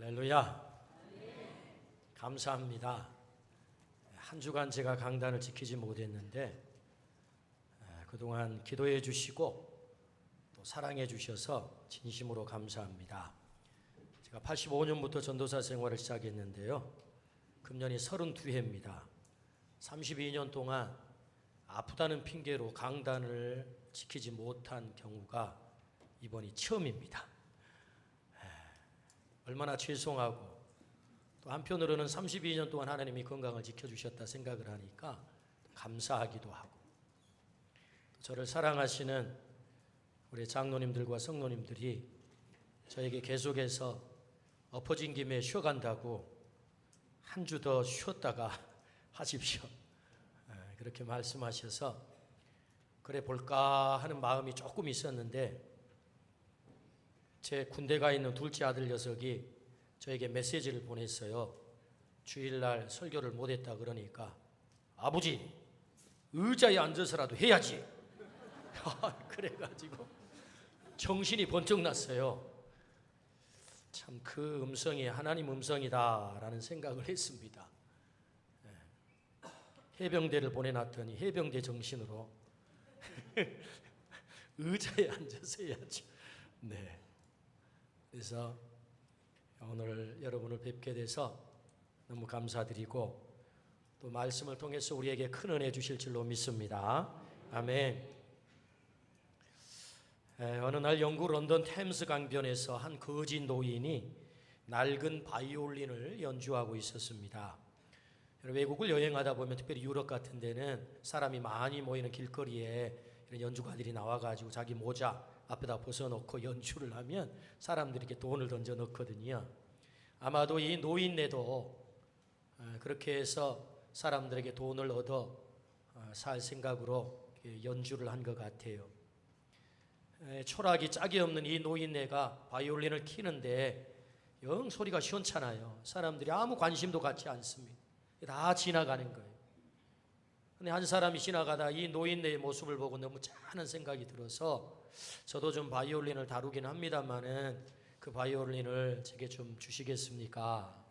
할렐루야. 감사합니다. 한 주간 제가 강단을 지키지 못했는데 그동안 기도해 주시고 또 사랑해 주셔서 진심으로 감사합니다. 제가 85년부터 전도사 생활을 시작했는데요. 금년이 32회입니다. 32년 동안 아프다는 핑계로 강단을 지키지 못한 경우가 이번이 처음입니다. 얼마나 죄송하고 또 한편으로는 32년 동안 하나님이 건강을 지켜주셨다 생각을 하니까 감사하기도 하고, 또 저를 사랑하시는 우리 장로님들과 성로님들이 저에게 계속해서 엎어진 김에 쉬어간다고 한 주 더 쉬었다가 하십시오, 그렇게 말씀하셔서 그래 볼까 하는 마음이 조금 있었는데, 제 군대 가 있는 둘째 아들 녀석이 저에게 메시지를 보냈어요. 주일날 설교를 못했다 그러니까 아버지 의자에 앉아서라도 해야지. 그래가지고 정신이 번쩍 났어요. 참 그 음성이 하나님 음성이다라는 생각을 했습니다. 해병대를 보내놨더니 해병대 정신으로 의자에 앉아서 해야죠. 네. 그래서 오늘 여러분을 뵙게 돼서 너무 감사드리고, 또 말씀을 통해서 우리에게 큰 은혜 주실 줄로 믿습니다. 아멘. 어느 날 영국 런던 템스 강변에서 한 거지 노인이 낡은 바이올린을 연주하고 있었습니다. 외국을 여행하다 보면, 특별히 유럽 같은 데는 사람이 많이 모이는 길거리에 이런 연주가들이 나와가지고 자기 모자 앞에다 벗어놓고 연주를 하면 사람들이 이렇게 돈을 던져 넣거든요. 아마도 이 노인네도 그렇게 해서 사람들에게 돈을 얻어 살 생각으로 연주를 한 것 같아요. 초락이 짝이 없는 이 노인네가 바이올린을 키는데 영 소리가 시원찮아요. 사람들이 아무 관심도 갖지 않습니다. 다 지나가는 거예요. 근데 한 사람이 지나가다 이 노인네의 모습을 보고 너무 짠한 생각이 들어서, 저도 좀 바이올린을 다루긴 합니다만은 그 바이올린을 제게 좀 주시겠습니까?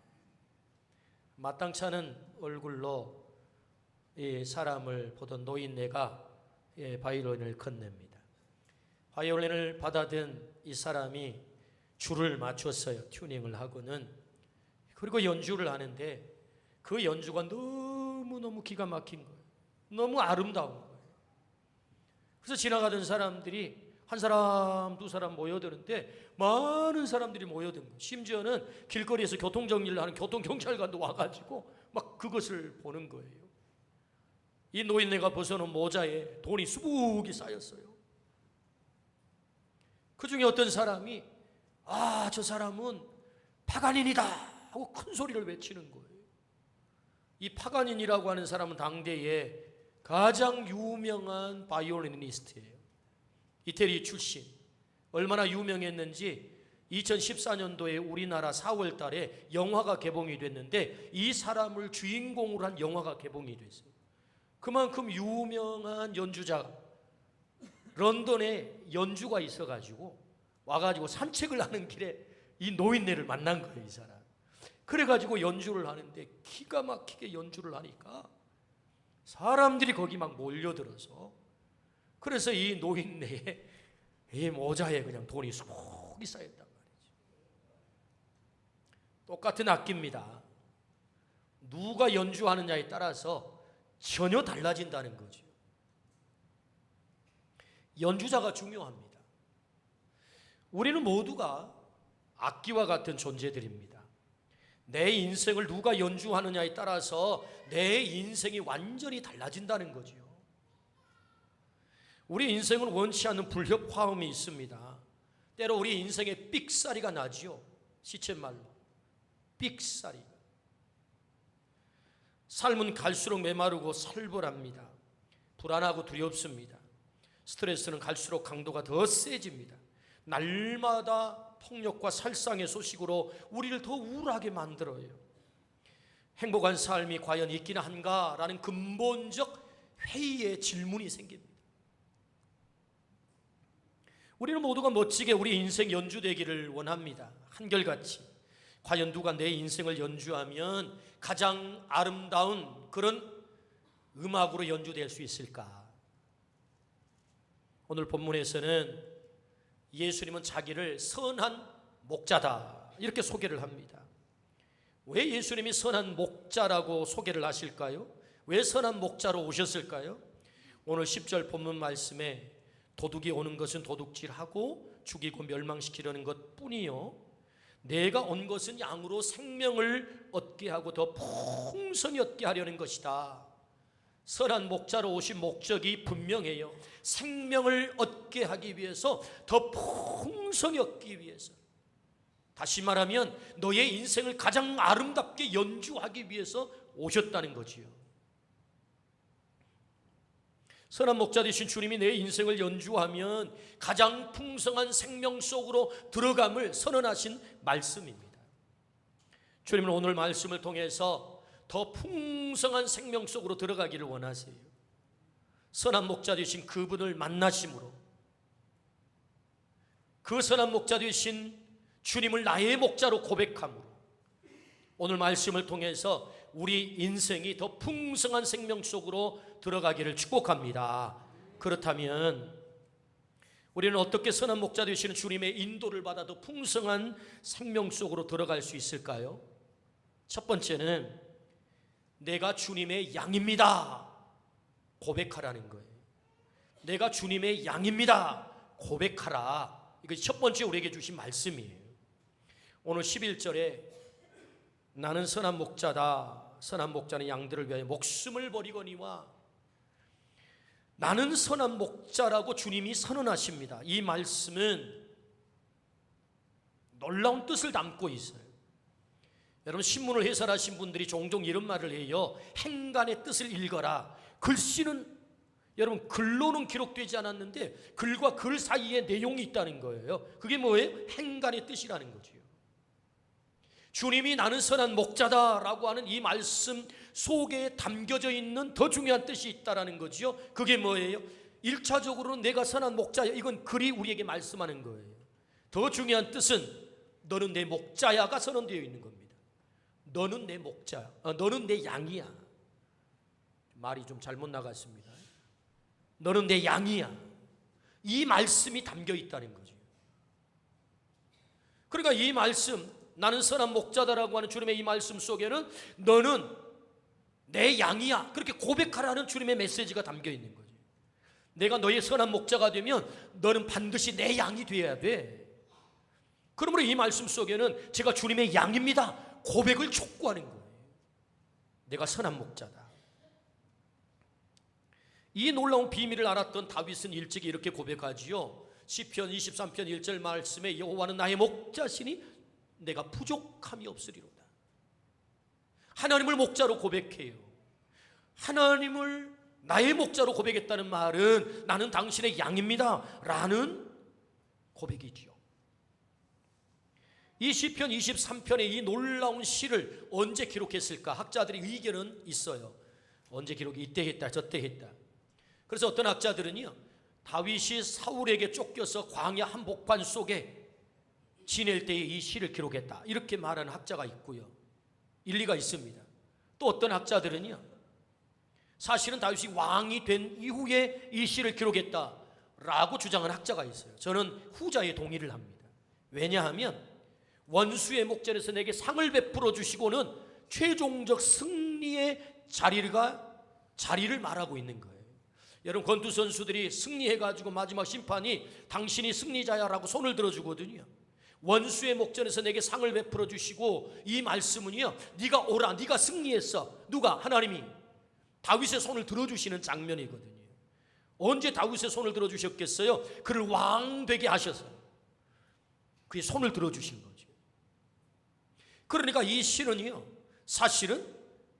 마땅치 않은 얼굴로 이 사람을 보던 노인네가 바이올린을 건넵니다. 바이올린을 받아든 이 사람이 줄을 맞췄어요. 튜닝을 하고는. 그리고 연주를 하는데 그 연주가 너무너무 기가 막힌 거예요. 너무 아름다운 거예요. 그래서 지나가던 사람들이 한 사람 두 사람 모여드는데 많은 사람들이 모여든 거예요. 심지어는 길거리에서 교통정리를 하는 교통경찰관도 와가지고 막 그것을 보는 거예요. 이 노인네가 벗어놓은 모자에 돈이 수북이 쌓였어요. 그 중에 어떤 사람이 저 사람은 파가닌이다 하고 큰 소리를 외치는 거예요. 이 파가닌이라고 하는 사람은 당대에 가장 유명한 바이올리니스트예요. 이태리 출신. 얼마나 유명했는지 2014년도에 우리나라 4월 달에 영화가 개봉이 됐는데 이 사람을 주인공으로 한 영화가 개봉이 됐어요. 그만큼 유명한 연주자, 런던에 연주가 있어가지고 와가지고 산책을 하는 길에 이 노인네를 만난 거예요, 이 사람. 그래가지고 연주를 하는데 기가 막히게 연주를 하니까 사람들이 거기 막 몰려들어서, 그래서 이 노인네의 이 모자에 그냥 돈이 수북이 쌓였단 말이죠. 똑같은 악기입니다. 누가 연주하느냐에 따라서 전혀 달라진다는 거죠. 연주자가 중요합니다. 우리는 모두가 악기와 같은 존재들입니다. 내 인생을 누가 연주하느냐에 따라서 내 인생이 완전히 달라진다는 거죠. 우리 인생은 원치 않는 불협화음이 있습니다. 때로 우리 인생에 삑사리가 나지요. 시쳇말로 삑사리가. 삶은 갈수록 메마르고 살벌합니다. 불안하고 두렵습니다. 스트레스는 갈수록 강도가 더 세집니다. 날마다 폭력과 살상의 소식으로 우리를 더 우울하게 만들어요. 행복한 삶이 과연 있긴 한가라는 근본적 회의의 질문이 생깁니다. 우리는 모두가 멋지게 우리 인생 연주되기를 원합니다. 한결같이. 과연 누가 내 인생을 연주하면 가장 아름다운 그런 음악으로 연주될 수 있을까? 오늘 본문에서는 예수님은 자기를 선한 목자다 이렇게 소개를 합니다. 왜 예수님이 선한 목자라고 소개를 하실까요? 왜 선한 목자로 오셨을까요? 오늘 10절 본문 말씀에 도둑이 오는 것은 도둑질하고 죽이고 멸망시키려는 것뿐이요 내가 온 것은 양으로 생명을 얻게 하고 더 풍성히 얻게 하려는 것이다. 선한 목자로 오신 목적이 분명해요. 생명을 얻게 하기 위해서, 더 풍성히 얻기 위해서. 다시 말하면 너의 인생을 가장 아름답게 연주하기 위해서 오셨다는 거지요. 선한 목자 되신 주님이 내 인생을 연주하면 가장 풍성한 생명 속으로 들어감을 선언하신 말씀입니다. 주님은 오늘 말씀을 통해서 더 풍성한 생명 속으로 들어가기를 원하세요. 선한 목자 되신 그분을 만나심으로, 그 선한 목자 되신 주님을 나의 목자로 고백함으로 오늘 말씀을 통해서 우리 인생이 더 풍성한 생명 속으로 들어가기를 축복합니다. 그렇다면 우리는 어떻게 선한 목자 되시는 주님의 인도를 받아 더 풍성한 생명 속으로 들어갈 수 있을까요? 첫 번째는 내가 주님의 양입니다 고백하라는 거예요. 내가 주님의 양입니다 고백하라. 이것이 첫 번째 우리에게 주신 말씀이에요. 오늘 11절에 나는 선한 목자다. 선한 목자는 양들을 위하여 목숨을 버리거니와, 나는 선한 목자라고 주님이 선언하십니다. 이 말씀은 놀라운 뜻을 담고 있어요. 여러분, 신문을 해설하신 분들이 종종 이런 말을 해요. 행간의 뜻을 읽어라. 글씨는 여러분 글로는 기록되지 않았는데 글과 글 사이에 내용이 있다는 거예요. 그게 뭐예요? 행간의 뜻이라는 거죠. 주님이 나는 선한 목자다라고 하는 이 말씀 속에 담겨져 있는 더 중요한 뜻이 있다는 거죠. 그게 뭐예요? 1차적으로는 내가 선한 목자야, 이건 글이 우리에게 말씀하는 거예요. 더 중요한 뜻은 너는 내 목자야가 선언되어 있는 겁니다. 너는 내 목자야, 너는 내 양이야. 말이 좀 잘못 나갔습니다. 너는 내 양이야. 이 말씀이 담겨 있다는 거죠. 그러니까 이 말씀, 나는 선한 목자다라고 하는 주님의 이 말씀 속에는 너는 내 양이야, 그렇게 고백하라는 주님의 메시지가 담겨 있는 거죠. 내가 너의 선한 목자가 되면 너는 반드시 내 양이 되어야 돼. 그러므로 이 말씀 속에는 제가 주님의 양입니다 고백을 촉구하는 거예요. 내가 선한 목자다. 이 놀라운 비밀을 알았던 다윗은 일찍이 이렇게 고백하지요. 시편 23편 1절 말씀에 여호와는 나의 목자시니 내가 부족함이 없으리로다. 하나님을 목자로 고백해요. 하나님을 나의 목자로 고백했다는 말은 나는 당신의 양입니다 라는 고백이지요. 이 시편 23편의 이 놀라운 시를 언제 기록했을까? 학자들의 의견은 있어요. 언제 기록이? 이때 했다 저때 했다. 그래서 어떤 학자들은요, 다윗이 사울에게 쫓겨서 광야 한복판 속에 지낼 때에 이 시를 기록했다 이렇게 말하는 학자가 있고요. 일리가 있습니다. 또 어떤 학자들은요, 사실은 다윗이 왕이 된 이후에 이 시를 기록했다라고 주장하는 학자가 있어요. 저는 후자에 동의를 합니다. 왜냐하면 원수의 목전에서 내게 상을 베풀어 주시고는 최종적 승리의 자리를 말하고 있는 거예요. 여러분, 권투 선수들이 승리해가지고 마지막 심판이 당신이 승리자야라고 손을 들어주거든요. 원수의 목전에서 내게 상을 베풀어 주시고, 이 말씀은요, 네가 오라, 네가 승리했어. 누가? 하나님이 다윗의 손을 들어주시는 장면이거든요. 언제 다윗의 손을 들어주셨겠어요? 그를 왕 되게 하셔서 그의 손을 들어주신 거죠. 그러니까 이 시는요, 사실은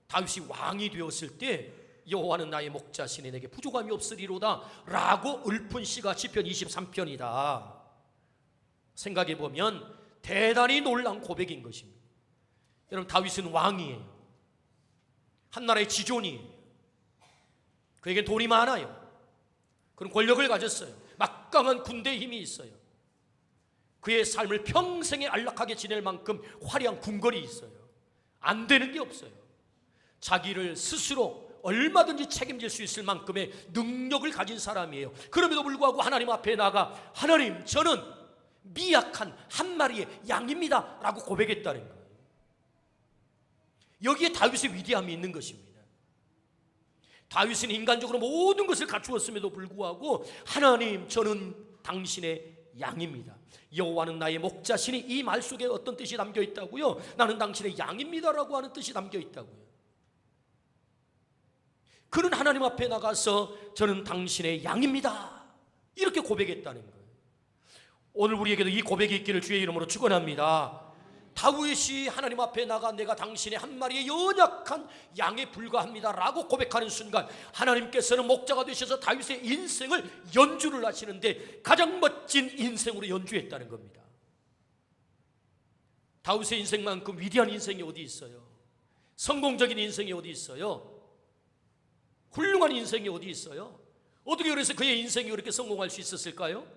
다윗이 왕이 되었을 때 여호와는 나의 목자시니 내게 부족함이 없으리로다 라고 읊은 시가 시편 23편이다. 생각해보면 대단히 놀라운 고백인 것입니다. 여러분, 다윗은 왕이에요. 한 나라의 지존이에요. 그에겐 돈이 많아요. 그런 권력을 가졌어요. 막강한 군대의 힘이 있어요. 그의 삶을 평생에 안락하게 지낼 만큼 화려한 궁궐이 있어요. 안 되는 게 없어요. 자기를 스스로 얼마든지 책임질 수 있을 만큼의 능력을 가진 사람이에요. 그럼에도 불구하고 하나님 앞에 나가 하나님, 저는 미약한 한 마리의 양입니다 라고 고백했다는 거예요. 여기에 다윗의 위대함이 있는 것입니다. 다윗은 인간적으로 모든 것을 갖추었음에도 불구하고 하나님, 저는 당신의 양입니다. 여호와는 나의 목자시니 이 말 속에 어떤 뜻이 담겨 있다고요? 나는 당신의 양입니다라고 하는 뜻이 담겨 있다고요. 그는 하나님 앞에 나가서 저는 당신의 양입니다 이렇게 고백했다는 거예요. 오늘 우리에게도 이 고백이 있기를 주의 이름으로 축원합니다. 다윗이 하나님 앞에 나가 내가 당신의 한 마리의 연약한 양에 불과합니다 라고 고백하는 순간 하나님께서는 목자가 되셔서 다윗의 인생을 연주를 하시는데 가장 멋진 인생으로 연주했다는 겁니다. 다윗의 인생만큼 위대한 인생이 어디 있어요? 성공적인 인생이 어디 있어요? 훌륭한 인생이 어디 있어요? 어떻게 그래서 그의 인생이 그렇게 성공할 수 있었을까요?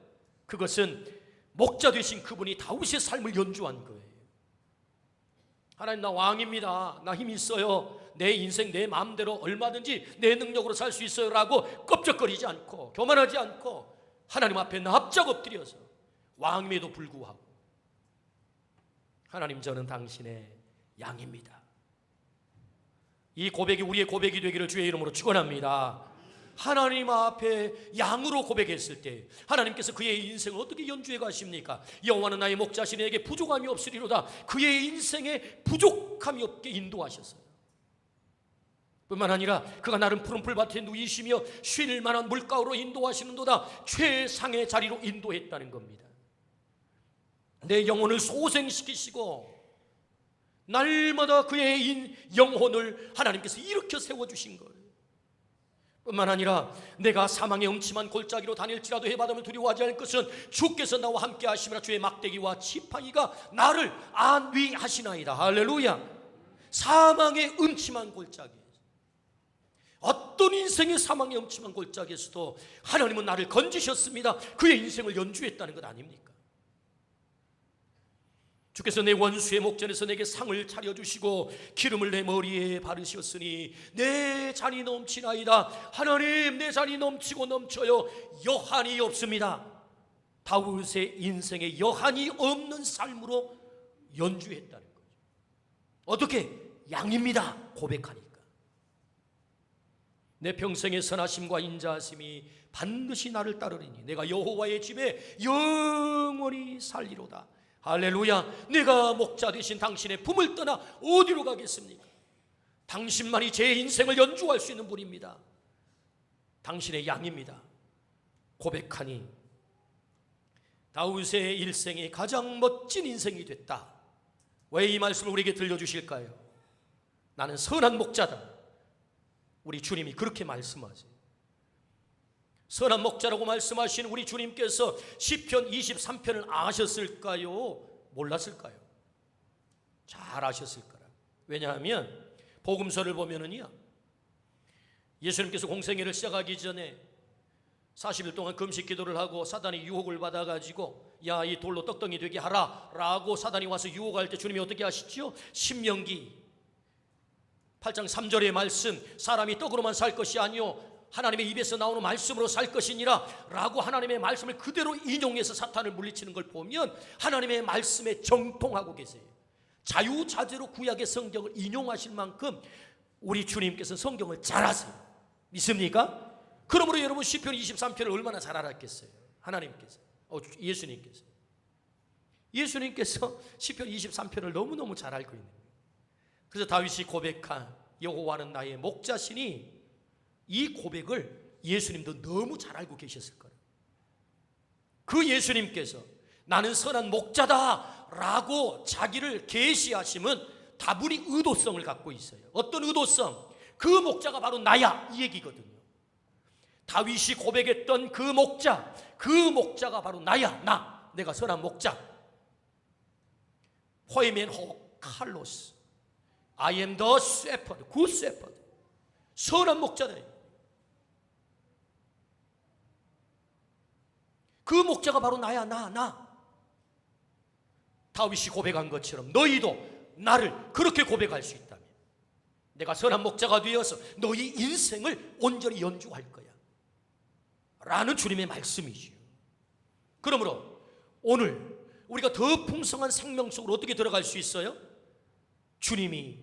그것은 목자 되신 그분이 다윗의 삶을 연주한 거예요. 하나님, 나 왕입니다. 나 힘 있어요. 내 인생 내 마음대로 얼마든지 내 능력으로 살 수 있어요 라고 껍적거리지 않고 교만하지 않고 하나님 앞에 납작 엎드려서 왕임에도 불구하고 하나님, 저는 당신의 양입니다. 이 고백이 우리의 고백이 되기를 주의 이름으로 축원합니다. 하나님 앞에 양으로 고백했을 때 하나님께서 그의 인생을 어떻게 연주해 가십니까? 여호와는 나의 목자시니 내게 부족함이 없으리로다. 그의 인생에 부족함이 없게 인도하셨어요. 뿐만 아니라 그가 나를 푸른 풀밭에 누이시며 쉴 만한 물가로 인도하시는도다. 최상의 자리로 인도했다는 겁니다. 내 영혼을 소생시키시고 날마다 그의 영혼을 하나님께서 일으켜 세워주신 거예요. 뿐만 아니라 내가 사망의 음침한 골짜기로 다닐지라도 해바람을 두려워하지 않을 것은 주께서 나와 함께 하시며 주의 막대기와 지팡이가 나를 안위하시나이다. 할렐루야. 사망의 음침한 골짜기, 어떤 인생의 사망의 음침한 골짜기에서도 하나님은 나를 건지셨습니다. 그의 인생을 연주했다는 것 아닙니까? 주께서 내 원수의 목전에서 내게 상을 차려주시고 기름을 내 머리에 바르셨으니 내 잔이 넘치나이다. 하나님, 내 잔이 넘치고 넘쳐요. 여한이 없습니다. 다윗의 인생에 여한이 없는 삶으로 연주했다는 거죠. 어떻게? 양입니다 고백하니까. 내 평생의 선하심과 인자하심이 반드시 나를 따르리니 내가 여호와의 집에 영원히 살리로다. 할렐루야. 내가 목자 되신 당신의 품을 떠나 어디로 가겠습니까? 당신만이 제 인생을 연주할 수 있는 분입니다. 당신의 양입니다 고백하니 다윗의 일생이 가장 멋진 인생이 됐다. 왜 이 말씀을 우리에게 들려주실까요? 나는 선한 목자다. 우리 주님이 그렇게 말씀하세요. 선한 목자라고 말씀하신 우리 주님께서 시편 23편을 아셨을까요? 몰랐을까요? 잘 아셨을 거라. 왜냐하면 복음서를 보면은요, 예수님께서 공생애를 시작하기 전에 40일 동안 금식 기도를 하고 사단이 유혹을 받아가지고 야, 이 돌로 떡덩이 되게 하라 라고 사단이 와서 유혹할 때 주님이 어떻게 하시죠? 신명기 8장 3절의 말씀, 사람이 떡으로만 살 것이 아니요 하나님의 입에서 나오는 말씀으로 살 것이니라 라고 하나님의 말씀을 그대로 인용해서 사탄을 물리치는 걸 보면 하나님의 말씀에 정통하고 계세요. 자유자재로 구약의 성경을 인용하실 만큼 우리 주님께서 성경을 잘 아세요. 믿습니까? 그러므로 여러분 시편 23편을 얼마나 잘 알았겠어요? 하나님께서, 예수님께서 시편 23편을 너무너무 잘 알고 있는 거예요. 그래서 다윗이 고백한 여호와는 나의 목자시니 이 고백을 예수님도 너무 잘 알고 계셨을 거예요. 그 예수님께서 나는 선한 목자다 라고 자기를 계시하심은 다분히 의도성을 갖고 있어요. 어떤 의도성? 그 목자가 바로 나야 이 얘기거든요. 다윗이 고백했던 그 목자가 바로 나야. 내가 선한 목자. 포에멘 호 칼로스, I am the shepherd, good shepherd. 선한 목자다. 그 목자가 바로 나야. 다윗이 고백한 것처럼 너희도 나를 그렇게 고백할 수 있다면 내가 선한 목자가 되어서 너희 인생을 온전히 연주할 거야 라는 주님의 말씀이지요. 그러므로 오늘 우리가 더 풍성한 생명 속으로 어떻게 들어갈 수 있어요? 주님이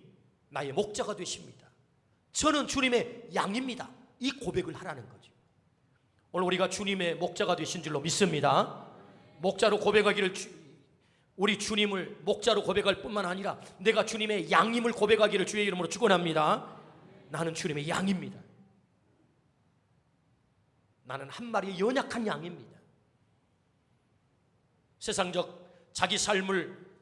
나의 목자가 되십니다. 저는 주님의 양입니다. 이 고백을 하라는 거죠. 오늘 우리가 주님의 목자가 되신 줄로 믿습니다. 목자로 고백하기를 우리 주님을 목자로 고백할 뿐만 아니라 내가 주님의 양임을 고백하기를 주의 이름으로 축원합니다. 나는 주님의 양입니다. 나는 한 마리의 연약한 양입니다. 세상적 자기 삶을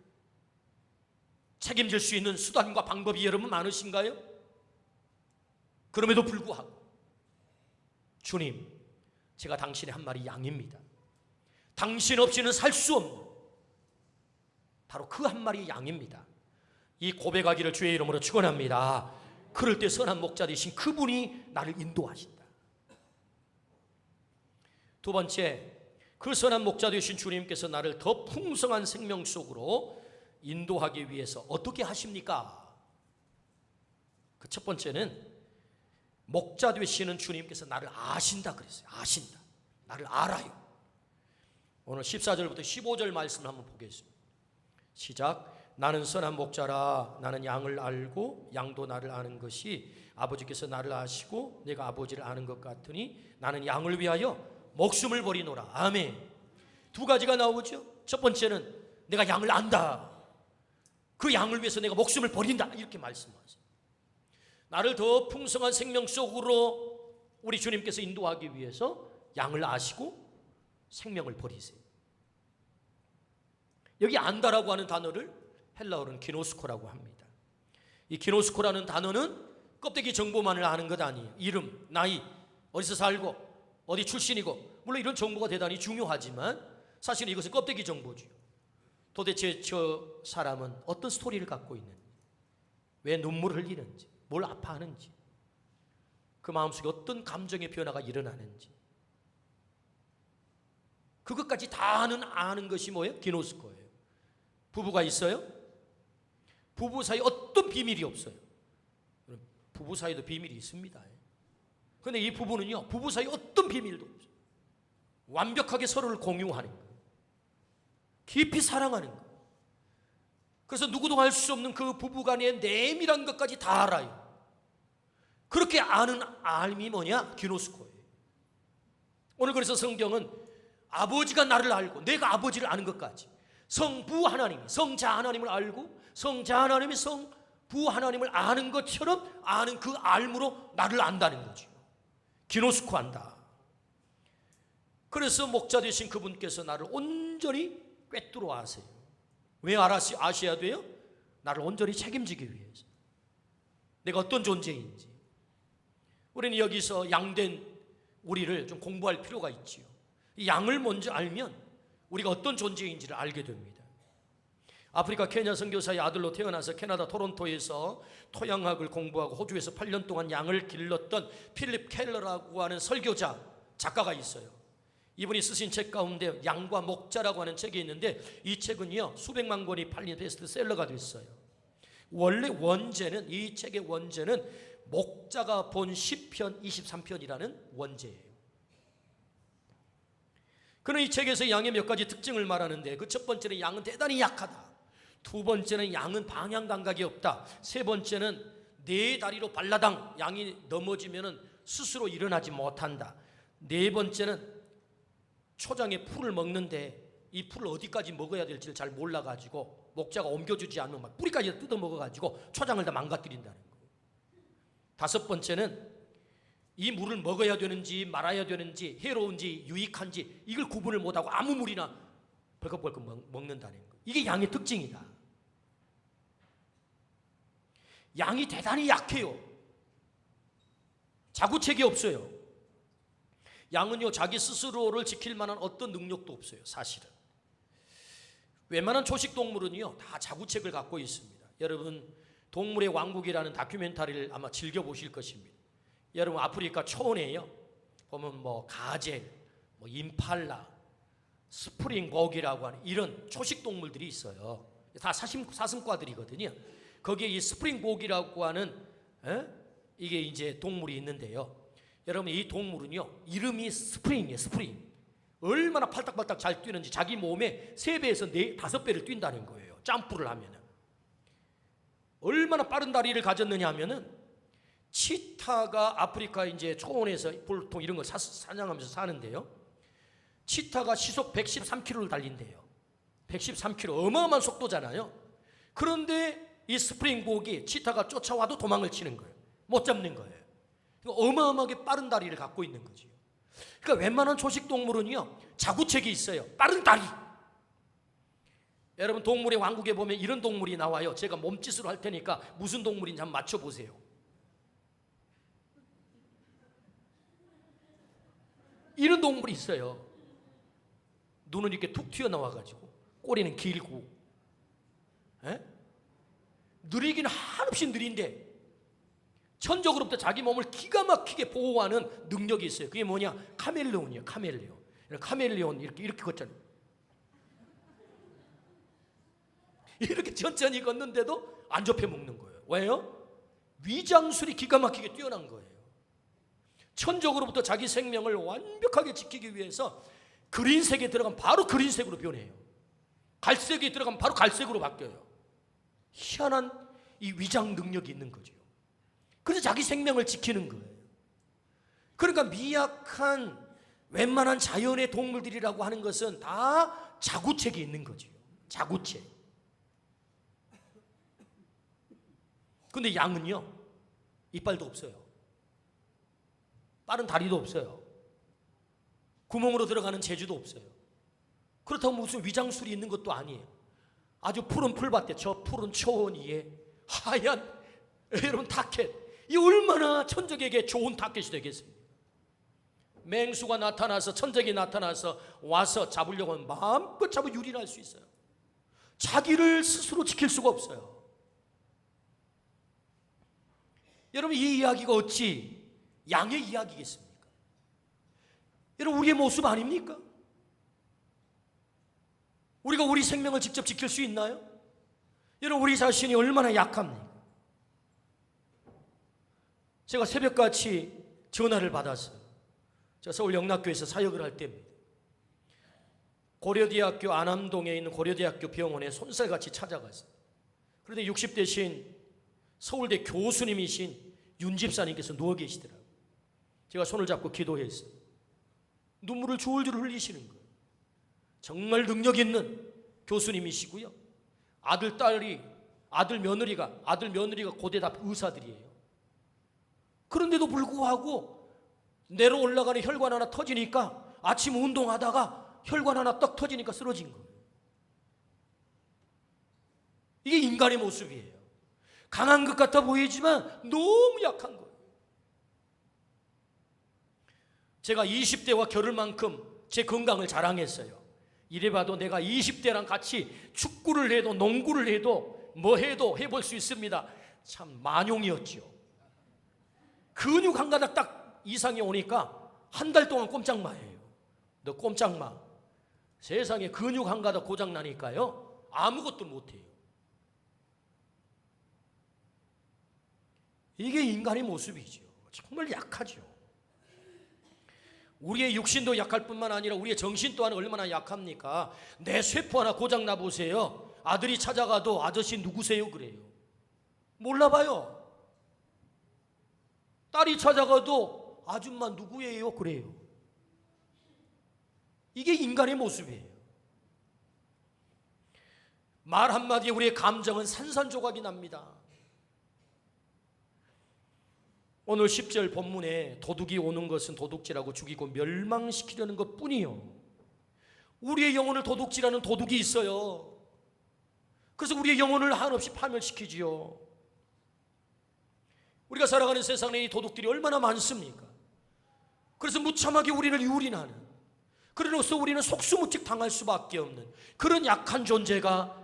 책임질 수 있는 수단과 방법이 여러분 많으신가요? 그럼에도 불구하고 주님, 제가 당신의 한 마리 양입니다. 당신 없이는 살 수 없는 바로 그 한 마리 양입니다. 이 고백하기를 주의 이름으로 축원합니다. 그럴 때 선한 목자 되신 그분이 나를 인도하신다. 두 번째, 그 선한 목자 되신 주님께서 나를 더 풍성한 생명 속으로 인도하기 위해서 어떻게 하십니까? 그 첫 번째는 목자 되시는 주님께서 나를 아신다 그랬어요. 아신다. 나를 알아요. 오늘 14절부터 15절 말씀을 한번 보겠습니다. 시작. 나는 선한 목자라. 나는 양을 알고 양도 나를 아는 것이 아버지께서 나를 아시고 내가 아버지를 아는 것 같으니 나는 양을 위하여 목숨을 버리노라. 아멘. 두 가지가 나오죠. 첫 번째는 내가 양을 안다. 그 양을 위해서 내가 목숨을 버린다. 이렇게 말씀하세요. 나를 더 풍성한 생명 속으로 우리 주님께서 인도하기 위해서 양을 아시고 생명을 버리세요. 여기 안다라고 하는 단어를 헬라어로는 기노스코라고 합니다. 이 기노스코라는 단어는 껍데기 정보만을 아는 것 아니에요. 이름, 나이, 어디서 살고 어디 출신이고 물론 이런 정보가 대단히 중요하지만 사실은 이것은 껍데기 정보죠. 도대체 저 사람은 어떤 스토리를 갖고 있는지, 왜 눈물을 흘리는지, 뭘 아파하는지, 그 마음속에 어떤 감정의 변화가 일어나는지 그것까지 다 아는 것이 뭐예요? 기노스코예요. 부부가 있어요? 부부 사이 어떤 비밀이 없어요. 부부 사이도 비밀이 있습니다. 그런데 이 부부는요, 부부 사이 어떤 비밀도 없어요. 완벽하게 서로를 공유하는 거예요. 깊이 사랑하는 거예요. 그래서 누구도 알 수 없는 그 부부간의 내밀한 것까지 다 알아요. 그렇게 아는 알미 뭐냐? 기노스코예요. 오늘 그래서 성경은 아버지가 나를 알고 내가 아버지를 아는 것까지, 성부 하나님, 성자 하나님을 알고 성자 하나님이 성부 하나님을 아는 것처럼 아는 그 알므로 나를 안다는 거죠. 기노스코 한다. 그래서 목자 되신 그분께서 나를 온전히 꿰뚫어 아세요. 왜 아셔야 돼요? 나를 온전히 책임지기 위해서. 내가 어떤 존재인지. 우리는 여기서 양된 우리를 좀 공부할 필요가 있지요. 이 양을 먼저 알면 우리가 어떤 존재인지를 알게 됩니다. 아프리카 케냐 선교사의 아들로 태어나서 캐나다 토론토에서 토양학을 공부하고 호주에서 8년 동안 양을 길렀던 필립 켈러라고 하는 설교자, 작가가 있어요. 이분이 쓰신 책 가운데 양과 목자라고 하는 책이 있는데 이 책은요 수백만 권이 팔린 베스트셀러가 됐어요. 원래 원제는, 이 책의 원제는 목자가 본 시편 23편이라는 원제예요. 그는 이 책에서 양의 몇 가지 특징을 말하는데 그 첫 번째는 양은 대단히 약하다. 두 번째는 양은 방향 감각이 없다. 세 번째는 네 다리로 발라당, 양이 넘어지면 스스로 일어나지 못한다. 네 번째는 초장에 풀을 먹는데 이 풀을 어디까지 먹어야 될지를 잘 몰라가지고 목자가 옮겨주지 않으면 막 뿌리까지 뜯어 먹어가지고 초장을 다 망가뜨린다는 거예요. 다섯 번째는 이 물을 먹어야 되는지 말아야 되는지 해로운지 유익한지 이걸 구분을 못하고 아무 물이나 벌컥벌컥 먹는다는 거예요. 이게 양의 특징이다. 양이 대단히 약해요. 자구책이 없어요. 양은요 자기 스스로를 지킬 만한 어떤 능력도 없어요. 사실은 웬만한 초식동물은요 다 자구책을 갖고 있습니다. 여러분 동물의 왕국이라는 다큐멘터리를 아마 즐겨보실 것입니다. 여러분 아프리카 초원에요 보면 뭐 가젤, 뭐 임팔라, 스프링복이라고 하는 이런 초식 동물들이 있어요. 다 사슴과들이거든요. 거기에 이 스프링복이라고 하는 이게 이제 동물이 있는데요. 여러분, 이 동물은요, 이름이 스프링이에요. 스프링. 얼마나 팔딱팔딱 잘 뛰는지, 자기 몸에 3배에서 5배를 뛴다는 거예요. 점프를 하면은. 얼마나 빠른 다리를 가졌느냐 하면은, 치타가 아프리카 이제 초원에서 보통 이런 걸 사냥하면서 사는데요. 치타가 시속 113km를 달린대요. 113km, 어마어마한 속도잖아요. 그런데 이 스프링복이 치타가 쫓아와도 도망을 치는 거예요. 못 잡는 거예요. 그러니까 어마어마하게 빠른 다리를 갖고 있는 거죠. 그러니까 웬만한 초식 동물은요, 자구책이 있어요. 빠른 다리. 여러분, 동물의 왕국에 보면 이런 동물이 나와요. 제가 몸짓으로 할 테니까 무슨 동물인지 한번 맞춰보세요. 이런 동물이 있어요. 눈은 이렇게 툭 튀어나와가지고 꼬리는 길고, 느리긴 한없이 느린데 천적으로부터 자기 몸을 기가 막히게 보호하는 능력이 있어요. 그게 뭐냐? 카멜레온이에요. 카멜레온. 카멜레온 이렇게 걷잖아요. 이렇게 천천히 걷는데도 안 접해 먹는 거예요. 왜요? 위장술이 기가 막히게 뛰어난 거예요. 천적으로부터 자기 생명을 완벽하게 지키기 위해서 그린색에 들어가면 바로 그린색으로 변해요. 갈색에 들어가면 바로 갈색으로 바뀌어요. 희한한 이 위장 능력이 있는 거죠. 그래서 자기 생명을 지키는 거예요. 그러니까 미약한 웬만한 자연의 동물들이라고 하는 것은 다 자구책이 있는 거죠. 자구책. 근데 양은요, 이빨도 없어요. 빠른 다리도 없어요. 구멍으로 들어가는 재주도 없어요. 그렇다고 무슨 위장술이 있는 것도 아니에요. 아주 푸른 풀밭에, 저 푸른 초원 위에 하얀 여러분 타켓, 이 얼마나 천적에게 좋은 타켓이 되겠습니까? 맹수가 나타나서, 천적이 나타나서 와서 잡으려고 하면 마음껏 잡아 유린할 수 있어요. 자기를 스스로 지킬 수가 없어요. 여러분, 이 이야기가 어찌 양의 이야기겠습니까? 여러분, 우리의 모습 아닙니까? 우리가 우리 생명을 직접 지킬 수 있나요? 여러분, 우리 자신이 얼마나 약합니까? 제가 새벽같이 전화를 받았어요. 제가 서울 영락교에서 사역을 할 때입니다. 고려대학교 안암동에 있는 고려대학교 병원에 손살같이 찾아갔어요. 그런데 60대신 서울대 교수님이신 윤 집사님께서 누워 계시더라고요. 제가 손을 잡고 기도했어요. 눈물을 줄줄 흘리시는 거예요. 정말 능력 있는 교수님이시고요. 아들 며느리가 고대 다 의사들이에요. 그런데도 불구하고 내려 올라가는 혈관 하나 터지니까, 아침 운동하다가 혈관 하나 떡 터지니까 쓰러진 거예요. 이게 인간의 모습이에요. 강한 것 같아 보이지만 너무 약한 거예요. 제가 20대와 겨를만큼 제 건강을 자랑했어요. 이래봐도 내가 20대랑 같이 축구를 해도 농구를 해도 뭐 해도 해볼 수 있습니다. 참 만용이었죠. 근육 한 가닥 딱 이상이 오니까 한 달 동안 꼼짝마예요. 너 꼼짝마. 세상에 근육 한 가닥 고장 나니까요, 아무것도 못해요. 이게 인간의 모습이죠. 정말 약하죠. 우리의 육신도 약할 뿐만 아니라 우리의 정신 또한 얼마나 약합니까? 내 쇠포 하나 고장 나 보세요. 아들이 찾아가도 아저씨 누구세요? 그래요. 몰라봐요. 딸이 찾아가도 아줌마 누구예요? 그래요. 이게 인간의 모습이에요. 말 한마디에 우리의 감정은 산산조각이 납니다. 오늘 10절 본문에 도둑이 오는 것은 도둑질하고 죽이고 멸망시키려는 것뿐이요. 우리의 영혼을 도둑질하는 도둑이 있어요. 그래서 우리의 영혼을 한없이 파멸시키지요. 우리가 살아가는 세상에 이 도둑들이 얼마나 많습니까? 그래서 무참하게 우리를 유린하는, 그래서 우리는 속수무책 당할 수밖에 없는 그런 약한 존재가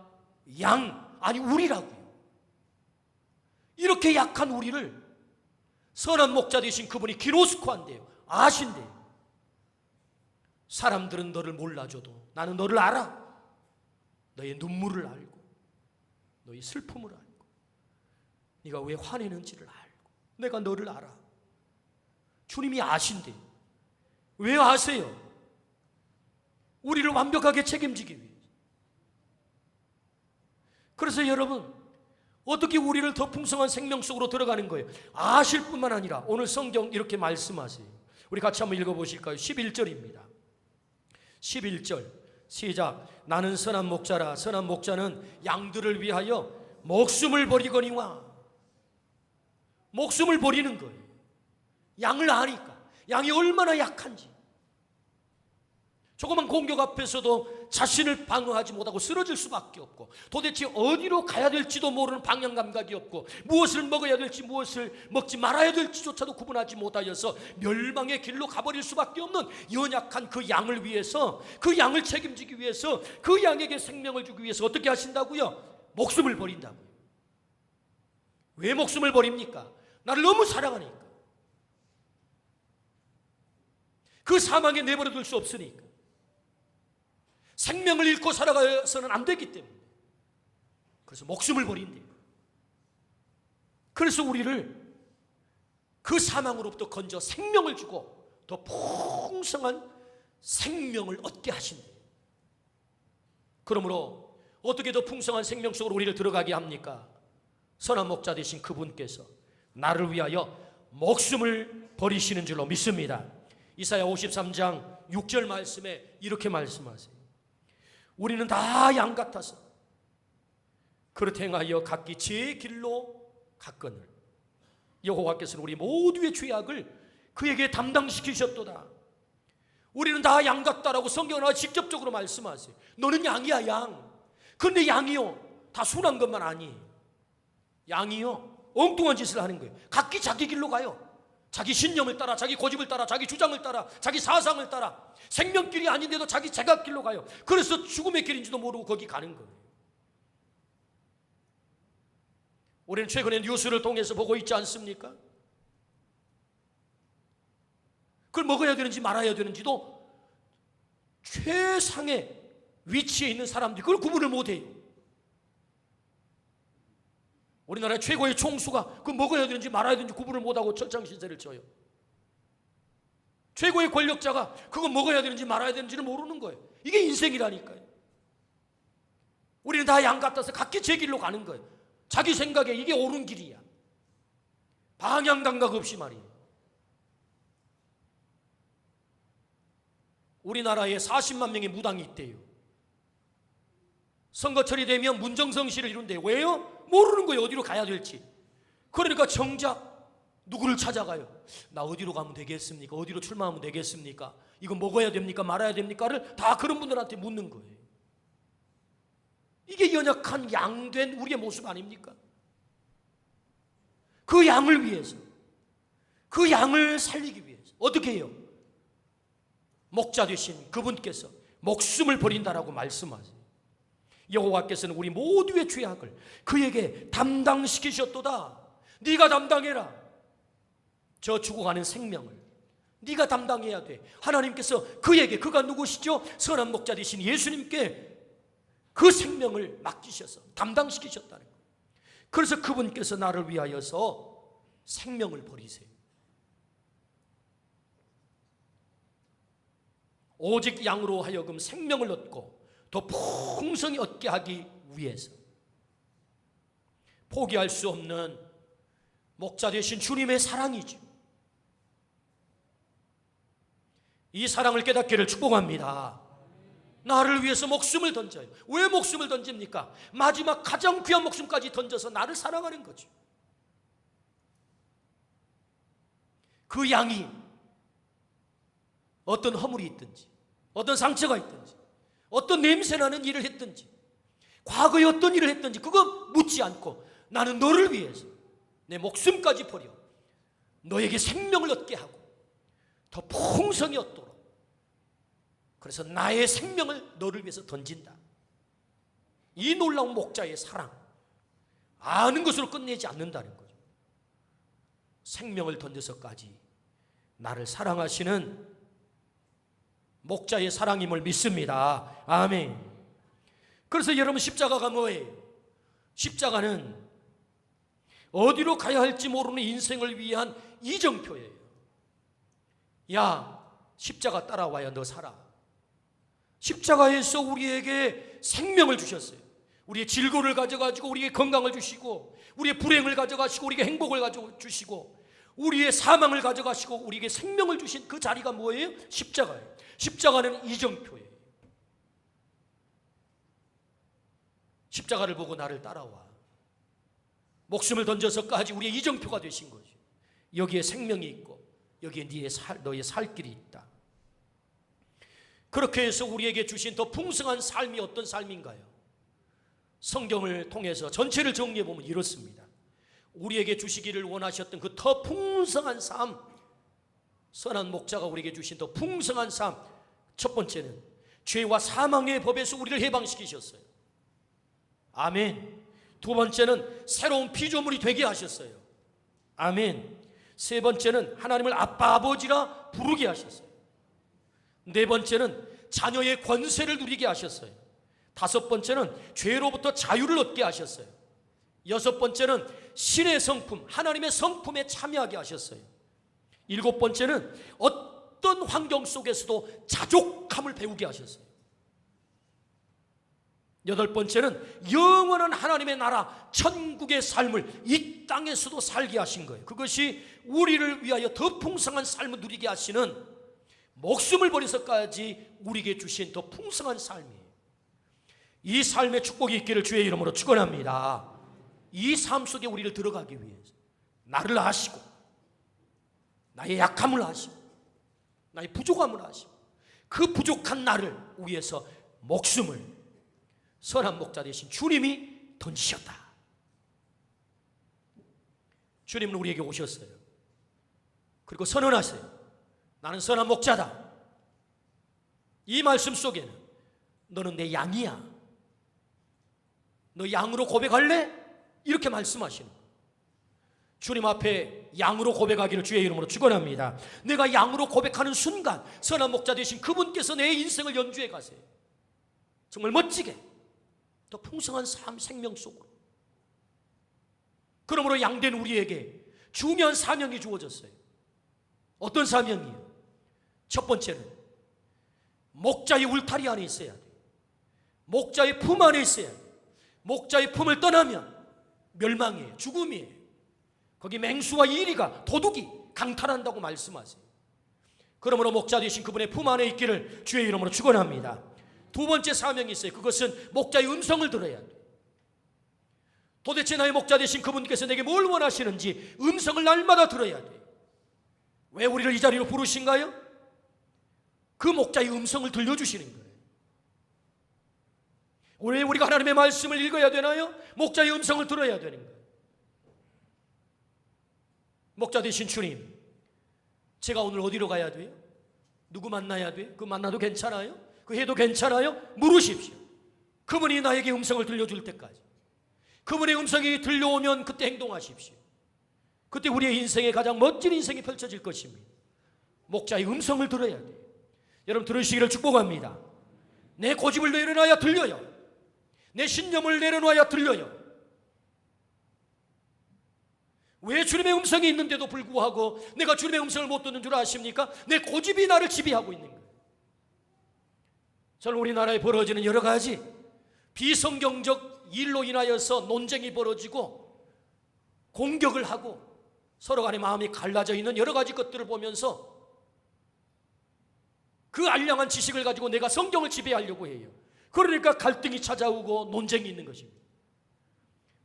우리라고요. 이렇게 약한 우리를 선한 목자 되신 그분이 기로스코한대요. 아신대요. 사람들은 너를 몰라줘도 나는 너를 알아. 너의 눈물을 알고 너의 슬픔을 알고 네가 왜 화내는지를 알고 내가 너를 알아. 주님이 아신대. 왜 아세요? 우리를 완벽하게 책임지기 위해. 그래서 여러분, 어떻게 우리를 더 풍성한 생명 속으로 들어가는 거예요? 아실 뿐만 아니라 오늘 성경 이렇게 말씀하세요. 우리 같이 한번 읽어보실까요? 11절입니다 11절 시작. 나는 선한 목자라. 선한 목자는 양들을 위하여 목숨을 버리거니와. 목숨을 버리는 거예요. 양을 아니까. 양이 얼마나 약한지. 조그만 공격 앞에서도 자신을 방어하지 못하고 쓰러질 수밖에 없고, 도대체 어디로 가야 될지도 모르는 방향 감각이 없고, 무엇을 먹어야 될지 무엇을 먹지 말아야 될지조차도 구분하지 못하여서 멸망의 길로 가버릴 수밖에 없는 연약한 그 양을 위해서, 그 양을 책임지기 위해서, 그 양에게 생명을 주기 위해서 어떻게 하신다고요? 목숨을 버린다고요. 왜 목숨을 버립니까? 나를 너무 사랑하니까. 그 사망에 내버려 둘 수 없으니까. 생명을 잃고 살아가서는 안 되기 때문에. 그래서 목숨을 버린대요. 그래서 우리를 그 사망으로부터 건져 생명을 주고 더 풍성한 생명을 얻게 하신대요. 그러므로 어떻게 더 풍성한 생명 속으로 우리를 들어가게 합니까? 선한 목자 되신 그분께서 나를 위하여 목숨을 버리시는 줄로 믿습니다. 이사야 53장 6절 말씀에 이렇게 말씀하세요. 우리는 다 양 같아서 그렇게 행하여 각기 제 길로 갔거늘 여호와께서는 우리 모두의 죄악을 그에게 담당시키셨도다. 우리는 다 양 같다라고 성경은 직접적으로 말씀하세요. 너는 양이야, 양. 그런데 양이요, 다 순한 것만 아니에요. 양이요, 엉뚱한 짓을 하는 거예요. 각기 자기 길로 가요. 자기 신념을 따라, 자기 고집을 따라, 자기 주장을 따라, 자기 사상을 따라. 생명길이 아닌데도 자기 제각길로 가요. 그래서 죽음의 길인지도 모르고 거기 가는 거예요. 우리는 최근에 뉴스를 통해서 보고 있지 않습니까? 그걸 먹어야 되는지 말아야 되는지도 최상의 위치에 있는 사람들이 그걸 구분을 못해요. 우리나라의 최고의 총수가 그 먹어야 되는지 말아야 되는지 구분을 못하고 철창시세를 쳐요. 최고의 권력자가 그거 먹어야 되는지 말아야 되는지를 모르는 거예요. 이게 인생이라니까요. 우리는 다 양 같아서 각기 제 길로 가는 거예요. 자기 생각에 이게 옳은 길이야. 방향 감각 없이 말이에요. 우리나라에 40만 명의 무당이 있대요. 선거철이 되면 문정성시를 이룬대요. 왜요? 모르는 거예요. 어디로 가야 될지. 그러니까 정작 누구를 찾아가요? 나 어디로 가면 되겠습니까? 어디로 출마하면 되겠습니까? 이거 먹어야 됩니까? 말아야 됩니까?를 다 그런 분들한테 묻는 거예요. 이게 연약한 양된 우리의 모습 아닙니까? 그 양을 위해서, 그 양을 살리기 위해서 어떻게 해요? 목자 되신 그분께서 목숨을 버린다라고 말씀하세요. 여호와께서는 우리 모두의 죄악을 그에게 담당시키셨도다. 네가 담당해라. 저 죽어가는 생명을 네가 담당해야 돼. 하나님께서 그에게, 그가 누구시죠? 선한 목자 되신 예수님께 그 생명을 맡기셔서 담당시키셨다는 거예요. 그래서 그분께서 나를 위하여서 생명을 버리세요. 오직 양으로 하여금 생명을 얻고 더 풍성히 얻게 하기 위해서 포기할 수 없는 목자 되신 주님의 사랑이죠. 이 사랑을 깨닫기를 축복합니다. 나를 위해서 목숨을 던져요. 왜 목숨을 던집니까? 마지막 가장 귀한 목숨까지 던져서 나를 사랑하는 거죠. 그 양이 어떤 허물이 있든지, 어떤 상처가 있든지, 어떤 냄새나는 일을 했든지, 과거에 어떤 일을 했든지 그거 묻지 않고 나는 너를 위해서 내 목숨까지 버려 너에게 생명을 얻게 하고 더 풍성히 얻도록, 그래서 나의 생명을 너를 위해서 던진다. 이 놀라운 목자의 사랑, 아는 것으로 끝내지 않는다는 거죠. 생명을 던져서까지 나를 사랑하시는 목자의 사랑임을 믿습니다. 아멘. 그래서 여러분, 십자가가 뭐예요? 십자가는 어디로 가야 할지 모르는 인생을 위한 이정표예요. 야, 십자가 따라와야 너 살아. 십자가에서 우리에게 생명을 주셨어요. 우리의 질고를 가져가시고 우리에게 건강을 주시고 우리의 불행을 가져가시고 우리에게 행복을 가져주시고 우리의 사망을 가져가시고 우리에게 생명을 주신 그 자리가 뭐예요? 십자가예요. 십자가는 이정표예요. 십자가를 보고 나를 따라와. 목숨을 던져서까지 우리의 이정표가 되신 거죠. 여기에 생명이 있고 여기에 너의 살 길이 있다. 그렇게 해서 우리에게 주신 더 풍성한 삶이 어떤 삶인가요? 성경을 통해서 전체를 정리해 보면 이렇습니다. 우리에게 주시기를 원하셨던 그 더 풍성한 삶, 선한 목자가 우리에게 주신 더 풍성한 삶, 첫 번째는 죄와 사망의 법에서 우리를 해방시키셨어요. 아멘. 두 번째는 새로운 피조물이 되게 하셨어요. 아멘. 세 번째는 하나님을 아빠 아버지라 부르게 하셨어요. 네 번째는 자녀의 권세를 누리게 하셨어요. 다섯 번째는 죄로부터 자유를 얻게 하셨어요. 여섯 번째는 신의 성품, 하나님의 성품에 참여하게 하셨어요. 일곱 번째는 어떤 환경 속에서도 자족함을 배우게 하셨어요. 여덟 번째는 영원한 하나님의 나라, 천국의 삶을 이 땅에서도 살게 하신 거예요. 그것이 우리를 위하여 더 풍성한 삶을 누리게 하시는, 목숨을 버려서까지 우리에게 주신 더 풍성한 삶이에요. 이 삶의 축복이 있기를 주의 이름으로 축원합니다. 이 삶 속에 우리를 들어가기 위해서 나를 아시고 나의 약함을 아시고 나의 부족함을 아시고 그 부족한 나를 위해서 목숨을 선한 목자 되신 주님이 던지셨다. 주님은 우리에게 오셨어요. 그리고 선언하세요. 나는 선한 목자다. 이 말씀 속에는 너는 내 양이야. 너 양으로 고백할래? 이렇게 말씀하시는 거예요. 주님 앞에 양으로 고백하기를 주의 이름으로 축원합니다. 내가 양으로 고백하는 순간 선한 목자 되신 그분께서 내 인생을 연주해 가세요. 정말 멋지게 더 풍성한 삶, 생명 속으로. 그러므로 양된 우리에게 중요한 사명이 주어졌어요. 어떤 사명이에요? 첫 번째는 목자의 울타리 안에 있어야 돼요. 목자의 품 안에 있어야 돼요. 목자의 품을 떠나면 멸망이에요. 죽음이에요. 거기 맹수와 이리가, 도둑이 강탈한다고 말씀하세요. 그러므로 목자 되신 그분의 품 안에 있기를 주의 이름으로 축원합니다. 두 번째 사명이 있어요. 그것은 목자의 음성을 들어야 돼요. 도대체 나의 목자 되신 그분께서 내게 뭘 원하시는지 음성을 날마다 들어야 돼요. 왜 우리를 이 자리로 부르신가요? 그 목자의 음성을 들려주시는 거예요. 왜 우리가 하나님의 말씀을 읽어야 되나요? 목자의 음성을 들어야 되는 거예요. 목자 되신 주님, 제가 오늘 어디로 가야 돼요? 누구 만나야 돼요? 그 만나도 괜찮아요? 그 해도 괜찮아요? 물으십시오. 그분이 나에게 음성을 들려줄 때까지. 그분의 음성이 들려오면 그때 행동하십시오. 그때 우리의 인생의 가장 멋진 인생이 펼쳐질 것입니다. 목자의 음성을 들어야 돼요. 여러분 들으시기를 축복합니다. 내 고집을 내려놔야 들려요. 내 신념을 내려놔야 들려요. 왜 주님의 음성이 있는데도 불구하고 내가 주님의 음성을 못 듣는 줄 아십니까? 내 고집이 나를 지배하고 있는 거예요. 저는 우리나라에 벌어지는 여러 가지 비성경적 일로 인하여서 논쟁이 벌어지고 공격을 하고 서로 간에 마음이 갈라져 있는 여러 가지 것들을 보면서 그 알량한 지식을 가지고 내가 성경을 지배하려고 해요. 그러니까 갈등이 찾아오고 논쟁이 있는 것입니다.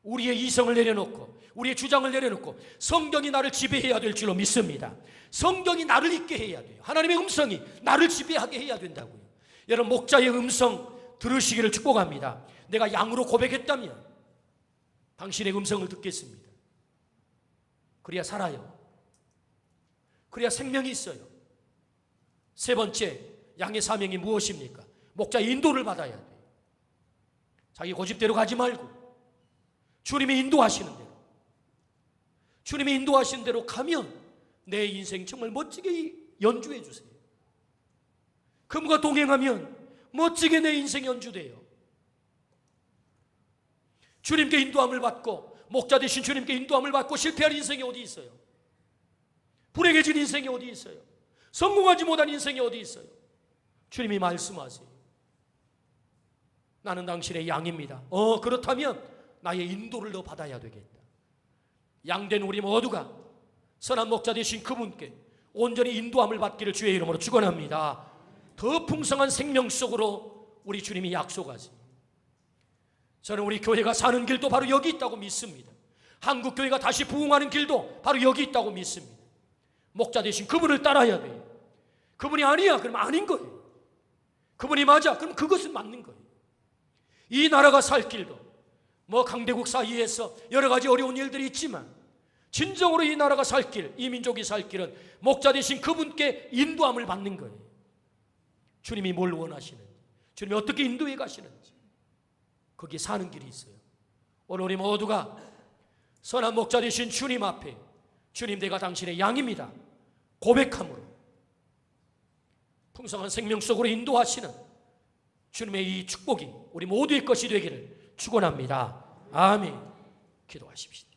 우리의 이성을 내려놓고 우리의 주장을 내려놓고 성경이 나를 지배해야 될 줄로 믿습니다. 성경이 나를 있게 해야 돼요. 하나님의 음성이 나를 지배하게 해야 된다고요. 여러분 목자의 음성 들으시기를 축복합니다. 내가 양으로 고백했다면 당신의 음성을 듣겠습니다. 그래야 살아요. 그래야 생명이 있어요. 세 번째, 양의 사명이 무엇입니까? 목자의 인도를 받아야 돼요. 자기 고집대로 가지 말고 주님이 인도하시는 대로, 주님이 인도하시는 대로 가면 내 인생 정말 멋지게 연주해 주세요. 그분과 동행하면 멋지게 내 인생이 연주돼요. 주님께 인도함을 받고, 목자 되신 주님께 인도함을 받고 실패할 인생이 어디 있어요? 불행해진 인생이 어디 있어요? 성공하지 못한 인생이 어디 있어요? 주님이 말씀하세요. 나는 당신의 양입니다. 그렇다면 나의 인도를 너 받아야 되겠다. 양된 우리 모두가 선한 목자 되신 그분께 온전히 인도함을 받기를 주의 이름으로 축원합니다. 더 풍성한 생명 속으로 우리 주님이 약속하세요. 저는 우리 교회가 사는 길도 바로 여기 있다고 믿습니다. 한국 교회가 다시 부흥하는 길도 바로 여기 있다고 믿습니다. 목자 되신 그분을 따라야 돼요. 그분이 아니야 그러면 아닌 거예요. 그분이 맞아 그럼 그것은 맞는 거예요. 이 나라가 살 길도 강대국 사이에서 여러 가지 어려운 일들이 있지만 진정으로 이 나라가 살 길, 이 민족이 살 길은 목자 되신 그분께 인도함을 받는 거예요. 주님이 뭘 원하시는지, 주님이 어떻게 인도해 가시는지 거기에 사는 길이 있어요. 오늘 우리 모두가 선한 목자 되신 주님 앞에 주님 내가 당신의 양입니다 고백함으로 풍성한 생명 속으로 인도하시는 주님의 이 축복이 우리 모두의 것이 되기를 축원합니다. 아멘. 기도하십시다.